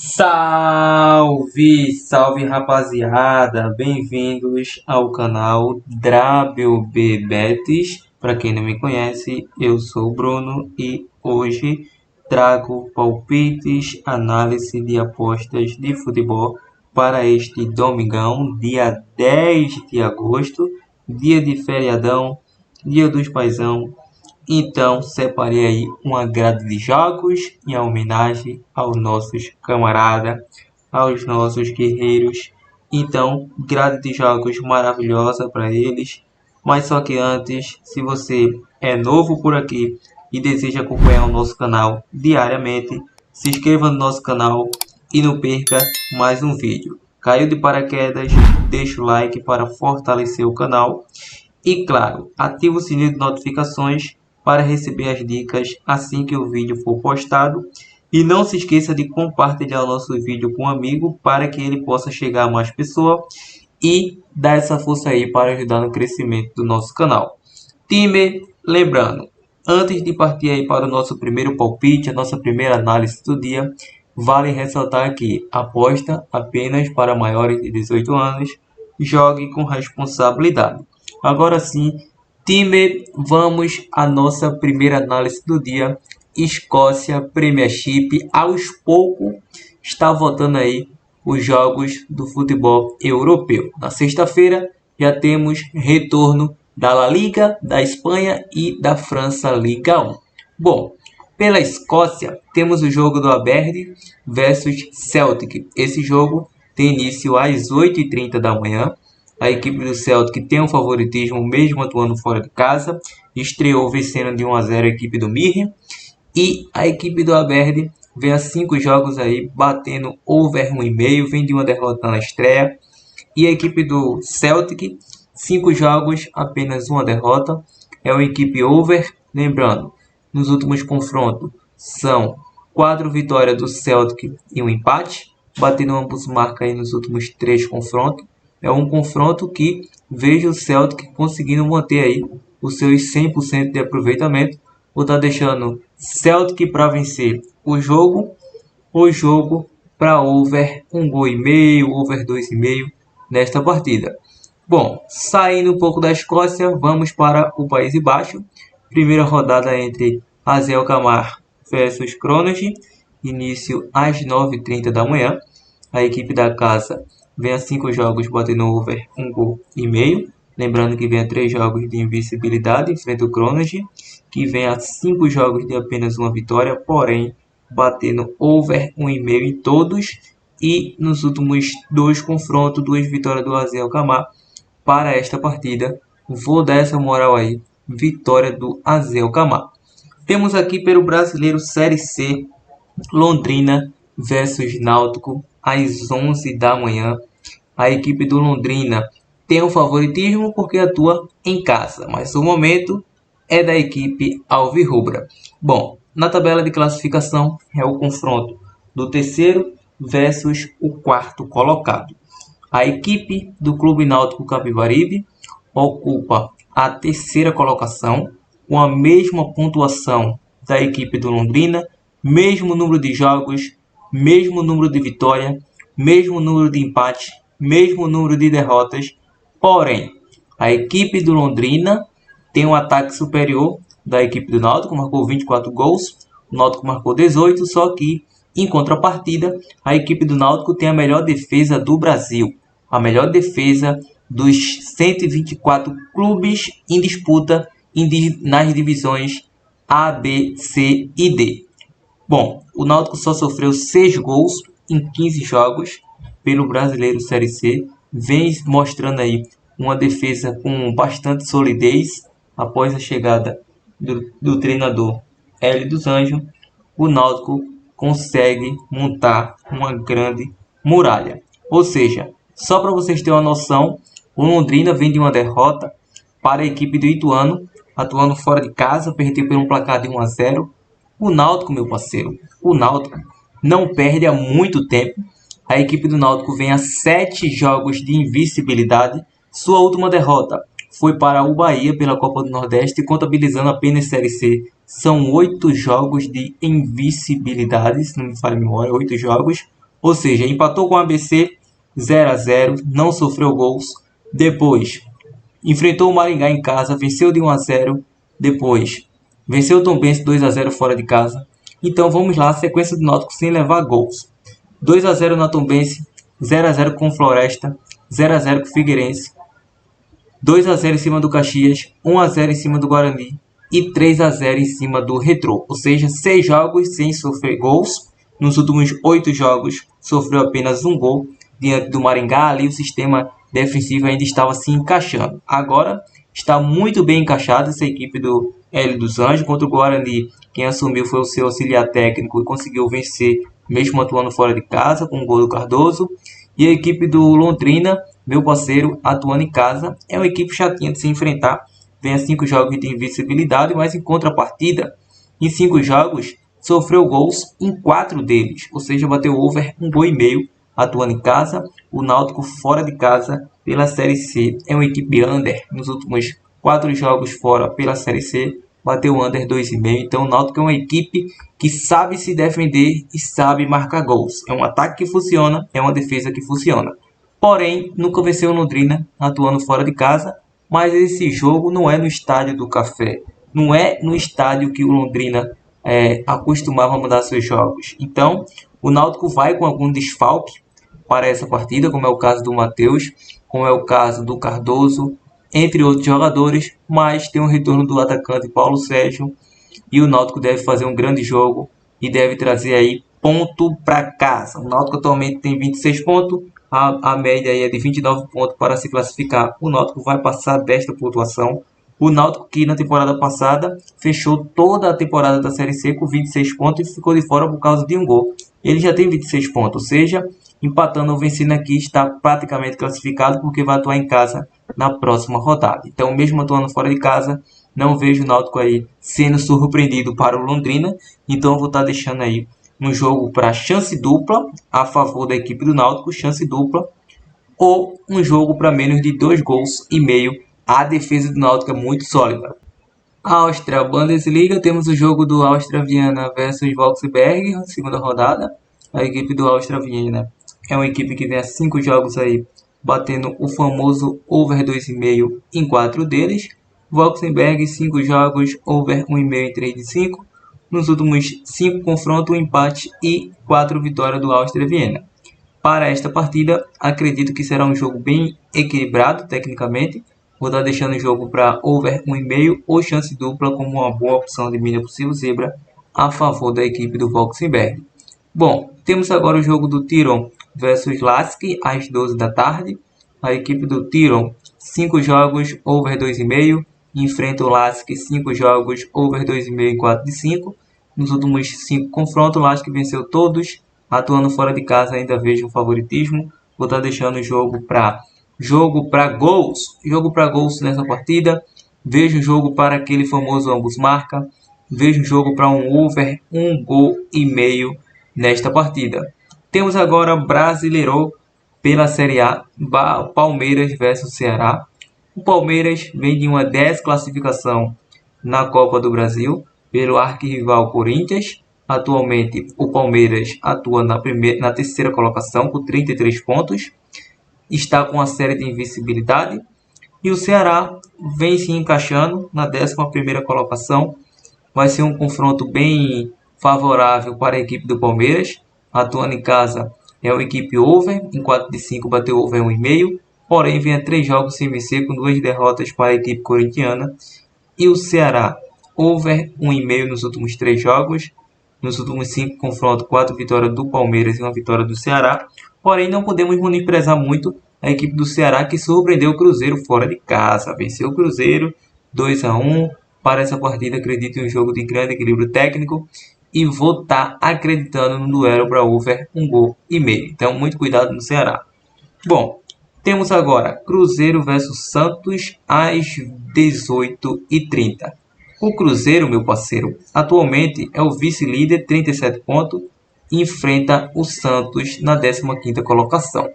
Salve, salve rapaziada, bem-vindos ao canal WBBets. Para quem não me conhece, eu sou o Bruno e hoje trago palpites, análise de apostas de futebol para este domingão, dia 10 de agosto, dia de feriadão, dia dos paizão. Então, separei aí uma grade de jogos em homenagem aos nossos camaradas, aos nossos guerreiros. Então, grade de jogos maravilhosa para eles. Mas só que antes, se você é novo por aqui e deseja acompanhar o nosso canal diariamente, se inscreva no nosso canal e não perca mais um vídeo. Caiu de paraquedas, deixa o like para fortalecer o canal. E claro, ative o sininho de notificações para receber as dicas assim que o vídeo for postado. E não se esqueça de compartilhar o nosso vídeo com um amigo para que ele possa chegar a mais pessoas e dar essa força aí para ajudar no crescimento do nosso canal. Time, lembrando, antes de partir aí para o nosso primeiro palpite, a nossa primeira análise do dia, vale ressaltar que aposta apenas para maiores de 18 anos, jogue com responsabilidade. Agora sim, time, vamos à nossa primeira análise do dia. Escócia Premiership, aos poucos está voltando aí os jogos do futebol europeu. Na sexta-feira já temos retorno da La Liga, da Espanha e da França Liga 1. Bom, pela Escócia temos o jogo do Aberdeen versus Celtic. Esse jogo tem início às 8h30 da manhã. A equipe do Celtic tem um favoritismo mesmo atuando fora de casa. Estreou vencendo de 1-0 a equipe do Mirren. E a equipe do Aberdeen vem a 5 jogos aí batendo over 1,5. Vem de uma derrota na estreia. E a equipe do Celtic, 5 jogos, apenas uma derrota. É uma equipe over. Lembrando, nos últimos confrontos são 4 vitórias do Celtic e um empate. Batendo ambos marcas aí nos últimos 3 confrontos. É um confronto que vejo o Celtic conseguindo manter aí os seus 100% de aproveitamento. Ou tá deixando Celtic para vencer o jogo para over 1,5 gol, over 2,5 nesta partida. Bom, saindo um pouco da Escócia, vamos para o País Baixo. Primeira rodada entre AZ Alkmaar versus Kronos, início às 9h30 da manhã. A equipe da casa vem a 5 jogos batendo over 1,5 gol. Lembrando que vem a 3 jogos de invencibilidade em frente ao Kronos, que vem a 5 jogos de apenas uma vitória, porém batendo over 1,5 em todos. E nos últimos 2 confrontos, 2 vitórias do AZ Alkmaar para esta partida. Vou dar essa moral aí, vitória do AZ Alkmaar. Temos aqui pelo brasileiro Série C, Londrina versus Náutico às 11 da manhã. A equipe do Londrina tem um favoritismo porque atua em casa, mas o momento é da equipe alvirrubra. Bom, na tabela de classificação é o confronto do terceiro versus o quarto colocado. A equipe do Clube Náutico Capibaribe ocupa a terceira colocação com a mesma pontuação da equipe do Londrina, mesmo número de jogos, mesmo número de vitória, mesmo número de empate, mesmo número de derrotas. Porém, a equipe do Londrina tem um ataque superior da equipe do Náutico, marcou 24 gols, o Náutico marcou 18, só que, em contrapartida, a equipe do Náutico tem a melhor defesa do Brasil, a melhor defesa dos 124 clubes em disputa nas divisões A, B, C e D. Bom, o Náutico só sofreu 6 gols em 15 jogos pelo Brasileiro Série C, vem mostrando aí uma defesa com bastante solidez. Após a chegada do treinador Hélio dos Anjos, o Náutico consegue montar uma grande muralha. Ou seja, só para vocês terem uma noção, o Londrina vem de uma derrota para a equipe do Ituano, atuando fora de casa, perdeu por um placar de 1-0. O Náutico, meu parceiro, o Náutico não perde há muito tempo. A equipe do Náutico vem a 7 jogos de invencibilidade. Sua última derrota foi para o Bahia pela Copa do Nordeste, contabilizando apenas Série C. São 8 jogos de invencibilidade, se não me falha a memória, 8 jogos. Ou seja, empatou com o ABC 0-0, não sofreu gols. Depois, enfrentou o Maringá em casa, venceu de 1-0. Depois, venceu o Tombense 2-0 fora de casa. Então vamos lá, a sequência do Náutico sem levar gols. 2-0 na Tombense, 0-0 com o Floresta, 0-0 com o Figueirense, 2-0 em cima do Caxias, 1-0 em cima do Guarani e 3-0 em cima do Retrô. Ou seja, 6 jogos sem sofrer gols. Nos últimos 8 jogos, sofreu apenas um gol diante do Maringá. Ali o sistema defensivo ainda estava se encaixando. Agora está muito bem encaixada essa equipe do Hélio dos Anjos. Contra o Guarani, quem assumiu foi o seu auxiliar técnico e conseguiu vencer, mesmo atuando fora de casa, com o gol do Cardoso. E a equipe do Londrina, meu parceiro, atuando em casa, é uma equipe chatinha de se enfrentar. Vem a 5 jogos de invencibilidade, mas em contrapartida, em 5 jogos, sofreu gols em 4 deles. Ou seja, bateu over 1,5 gol atuando em casa. O Náutico fora de casa pela Série C é uma equipe under. Nos últimos 4 jogos fora pela Série C, bateu under 2,5. Então o Náutico é uma equipe que sabe se defender e sabe marcar gols. É um ataque que funciona, é uma defesa que funciona. Porém, nunca venceu o Londrina atuando fora de casa. Mas esse jogo não é no Estádio do Café. Não é no estádio que o Londrina acostumava mandar seus jogos. Então, o Náutico vai com algum desfalque para essa partida, como é o caso do Matheus, como é o caso do Cardoso, entre outros jogadores, mas tem um retorno do atacante Paulo Sérgio e o Náutico deve fazer um grande jogo e deve trazer aí ponto para casa. O Náutico atualmente tem 26 pontos, a média aí é de 29 pontos para se classificar. O Náutico vai passar desta pontuação. O Náutico que na temporada passada fechou toda a temporada da Série C com 26 pontos e ficou de fora por causa de um gol. Ele já tem 26 pontos, ou seja, empatando ou vencendo aqui está praticamente classificado porque vai atuar em casa na próxima rodada. Então, mesmo atuando fora de casa, não vejo o Náutico aí sendo surpreendido para o Londrina. Então, eu vou estar deixando aí um jogo para chance dupla a favor da equipe do Náutico, chance dupla, ou um jogo para menos de 2,5 gols. A defesa do Náutico é muito sólida. Áustria Bundesliga, temos o jogo do Áustria Viena versus Wolfsberg, segunda rodada. A equipe do Áustria Viena é uma equipe que vem a 5 jogos aí, batendo o famoso over 2,5 em 4 deles. Wolfsberg, 5 jogos, over 1,5 em 3 de 5. Nos últimos 5 confrontos, um empate e 4 vitórias do Áustria Viena. Para esta partida, acredito que será um jogo bem equilibrado tecnicamente. Vou estar deixando o jogo para over 1,5 ou chance dupla como uma boa opção de mínima possível zebra a favor da equipe do Wolfsberg. Bom, temos agora o jogo do Tyron versus Lask às 12 da tarde. A equipe do Tyron, 5 jogos, over 2,5. Enfrenta o Lask, 5 jogos, over 2,5 em 4 de 5. Nos últimos 5 confrontos, o Lask venceu todos. Atuando fora de casa, ainda vejo um favoritismo. Vou estar deixando o jogo para gols. Jogo para gols nessa partida. Vejo o jogo para aquele famoso ambos marca. Vejo o jogo para um over 1,5 gol nesta partida. Temos agora Brasileiro pela Série A, Palmeiras versus Ceará. O Palmeiras vem de uma desclassificação na Copa do Brasil pelo arquirrival Corinthians. Atualmente o Palmeiras atua na terceira colocação com 33 pontos. Está com a série de invencibilidade. E o Ceará vem se encaixando na 11ª colocação. Vai ser um confronto bem favorável para a equipe do Palmeiras. Atuando em casa é uma equipe over. Em 4 de 5 bateu over 1,5. Porém vem a 3 jogos sem vencer com 2 derrotas para a equipe corintiana. E o Ceará over 1,5 nos últimos 3 jogos. Nos últimos 5 confrontos, 4 vitórias do Palmeiras e 1 vitória do Ceará. Porém, não podemos menosprezar muito a equipe do Ceará que surpreendeu o Cruzeiro fora de casa. Venceu o Cruzeiro 2-1. Para essa partida, acredito em um jogo de grande equilíbrio técnico. E vou estar acreditando no duelo para over 1,5 gol. Então, muito cuidado no Ceará. Bom, temos agora Cruzeiro versus Santos às 18h30. O Cruzeiro, meu parceiro, atualmente é o vice-líder, 37 pontos, e enfrenta o Santos na 15ª colocação.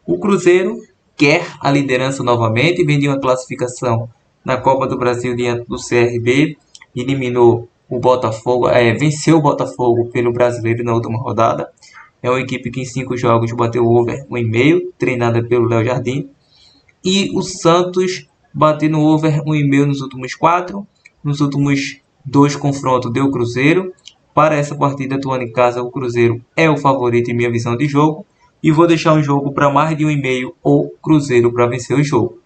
O Cruzeiro quer a liderança novamente, vem de uma classificação na Copa do Brasil diante do CRB, eliminou o Botafogo, venceu o Botafogo pelo Brasileiro na última rodada. É uma equipe que em 5 jogos bateu over 1,5, treinada pelo Léo Jardim. E o Santos batendo over 1,5 nos últimos 4. Nos últimos 2 confrontos deu Cruzeiro. Para essa partida, atuando em casa, o Cruzeiro é o favorito em minha visão de jogo. E vou deixar um jogo para mais de 1,5 ou Cruzeiro para vencer o jogo.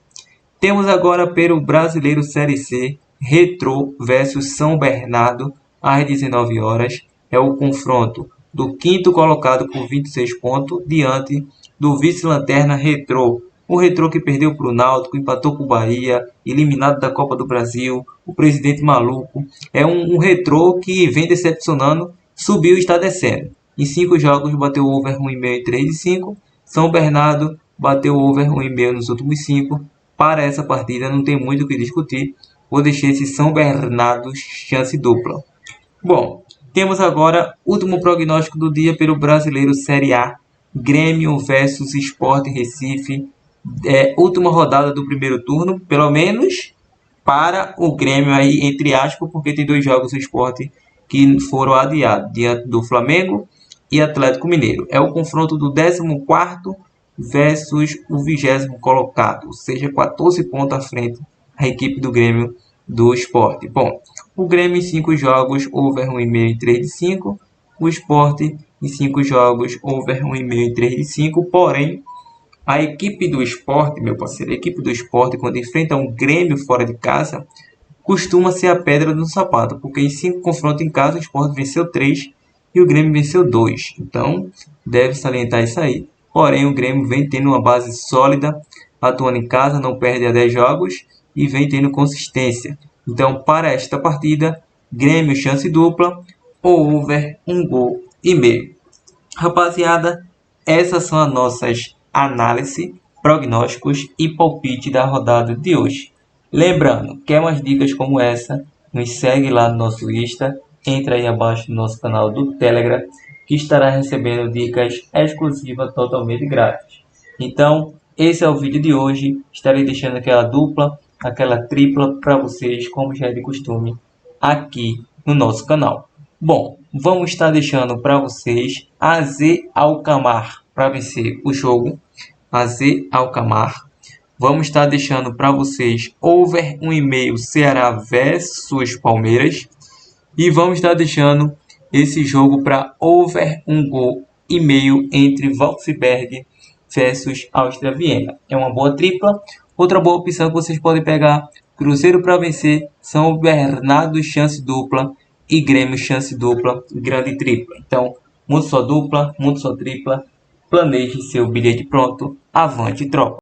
Temos agora pelo Brasileiro Série C, Retrô versus São Bernardo, às 19 horas. É o confronto do quinto colocado com 26 pontos, diante do vice-lanterna Retrô. O Retrô que perdeu para o Náutico, empatou com o Bahia, eliminado da Copa do Brasil, o presidente maluco. É um Retrô que vem decepcionando, subiu e está descendo. Em 5 jogos bateu over 1,5 e 3 de 5. São Bernardo bateu over 1,5 nos últimos 5. Para essa partida não tem muito o que discutir. Vou deixar esse São Bernardo chance dupla. Bom, temos agora o último prognóstico do dia pelo Brasileiro Série A. Grêmio versus Sport Recife. Última rodada do primeiro turno, pelo menos para o Grêmio aí, entre aspas, porque tem 2 jogos do Sport que foram adiados, diante do Flamengo e Atlético Mineiro. É o confronto do 14º versus o 20º colocado, ou seja, 14 pontos à frente a equipe do Grêmio do Sport. Bom, o Grêmio em 5 jogos, over 1,5 e 3 de 5. O Sport em 5 jogos, over 1,5 e 3 de 5. Porém, a equipe do Sport, meu parceiro, a equipe do Sport, quando enfrenta um Grêmio fora de casa, costuma ser a pedra no sapato, porque em 5 confrontos em casa, o Sport venceu 3 e o Grêmio venceu 2. Então, deve salientar isso aí. Porém, o Grêmio vem tendo uma base sólida, atuando em casa, não perde a 10 jogos e vem tendo consistência. Então, para esta partida, Grêmio chance dupla ou over 1,5 gol. Rapaziada, essas são as nossas análises, prognósticos e palpite da rodada de hoje. Lembrando, quer umas dicas como essa, nos segue lá no nosso Insta, entra aí abaixo no nosso canal do Telegram, que estará recebendo dicas exclusivas totalmente grátis. Então, esse é o vídeo de hoje. Estarei deixando aquela dupla, aquela tripla para vocês, como já é de costume, aqui no nosso canal. Bom, vamos estar deixando para vocês AZ Alkmaar para vencer o jogo. AZ Alkmaar. Vamos estar deixando para vocês over 1,5 Ceará versus Palmeiras. E vamos estar deixando esse jogo para over 1,5 gol entre Wolfsberg versus Áustria Viena. É uma boa tripla. Outra boa opção que vocês podem pegar: Cruzeiro para vencer, São Bernardo chance dupla e Grêmio chance dupla, grande tripla. Então, muito só dupla, muito só tripla. Planeje seu bilhete pronto. Avante, tropa!